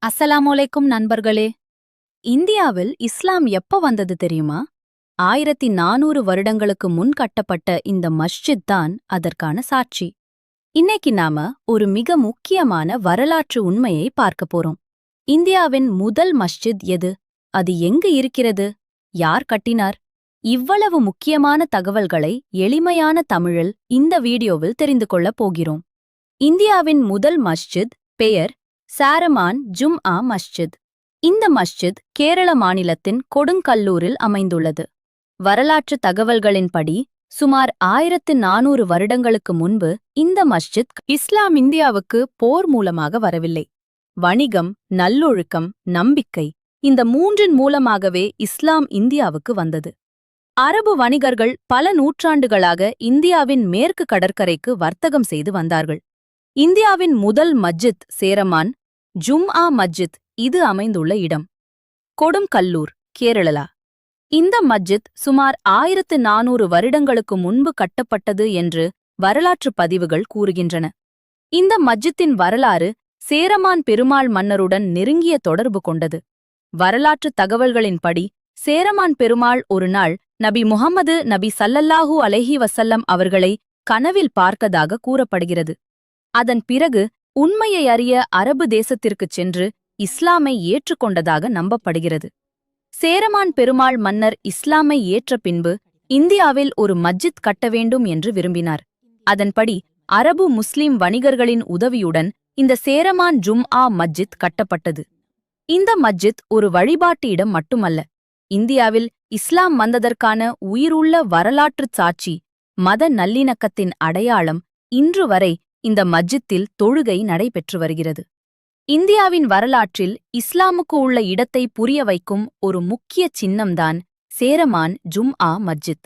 அஸ்ஸலாமு நண்பர்களே. இந்தியாவில் இஸ்லாம் எப்ப வந்தது தெரியுமா? 1400 வருடங்களுக்கு முன் கட்டப்பட்ட இந்த மஸ்ஜித் தான் அதற்கான சாட்சி. இன்னைக்கு நாம ஒரு மிக முக்கியமான வரலாற்று உண்மையை பார்க்க போறோம். இந்தியாவின் முதல் மஸ்ஜித் எது? அது எங்கு இருக்கிறது? யார் கட்டினார்? இவ்வளவு முக்கியமான தகவல்களை எளிமையான தமிழில் இந்த வீடியோவில் தெரிந்து கொள்ளப் போகிறோம். இந்தியாவின் முதல் மஸ்ஜித் பெயர் சாரமான் ஜும்ஆ மஸ்ஜித். இந்த மஸ்ஜித் கேரள மாநிலத்தின் கொடுங்கல்லூரில் அமைந்துள்ளது. வரலாற்று தகவல்களின்படி சுமார் 1400 வருடங்களுக்கு முன்பு இந்த மஸ்ஜித் இஸ்லாம் இந்தியாவுக்கு போர் மூலமாக வரவில்லை. வணிகம், நல்லொழுக்கம், நம்பிக்கை இந்த மூன்றின் மூலமாகவே இஸ்லாம் இந்தியாவுக்கு வந்தது. அரபு வணிகர்கள் பல நூற்றாண்டுகளாக இந்தியாவின் மேற்கு கடற்கரைக்கு வர்த்தகம் செய்து வந்தார்கள். இந்தியாவின் முதல் மஸ்ஜித் சேரமான் ஜும்ஆ மஸ்ஜித் இது அமைந்துள்ள இடம் கொடுங்கல்லூர், கேரளா. இந்த மஸ்ஜித் சுமார் 1400 வருடங்களுக்கு முன்பு கட்டப்பட்டது என்று வரலாற்றுப் பதிவுகள் கூறுகின்றன. இந்த மஸ்ஜித்தின் வரலாறு சேரமான் பெருமாள் மன்னருடன் நெருங்கிய தொடர்பு கொண்டது. வரலாற்றுத் தகவல்களின்படி சேரமான் பெருமாள் ஒருநாள் நபி முஹம்மது நபி ஸல்லல்லாஹு அலைஹி வஸல்லம் அவர்களை கனவில் பார்த்ததாக கூறப்படுகிறது. அதன் பிறகு உண்மையை அறிய அரபு தேசத்திற்குச் சென்று இஸ்லாமை ஏற்றுக்கொண்டதாக நம்பப்படுகிறது. சேரமான் பெருமாள் மன்னர் இஸ்லாமை ஏற்ற பின்பு இந்தியாவில் ஒரு மஸ்ஜித் கட்ட வேண்டும் என்று விரும்பினார். அதன்படி அரபு முஸ்லிம் வணிகர்களின் உதவியுடன் இந்த சேரமான் ஜும்ஆ மஸ்ஜித் கட்டப்பட்டது. இந்த மஸ்ஜித் ஒரு வழிபாட்டு இடம் மட்டுமல்ல, இந்தியாவில் இஸ்லாம் வந்ததற்கான உயிருள்ள வரலாற்றுச் சாட்சி, மத நல்லிணக்கத்தின் அடையாளம். இன்று வரை இந்த மஸ்ஜித்தில் தொழுகை நடைபெற்று வருகிறது. இந்தியாவின் வரலாற்றில் இஸ்லாமுக்கு உள்ள இடத்தை புரிய வைக்கும் ஒரு முக்கிய சின்னம்தான் சேரமான் ஜும்ஆ மஸ்ஜித்.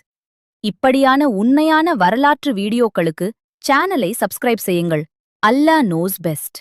இப்படியான உண்மையான வரலாற்று வீடியோக்களுக்கு சேனலை சப்ஸ்கிரைப் செய்யுங்கள். அல்லாஹ் நோஸ் பெஸ்ட்.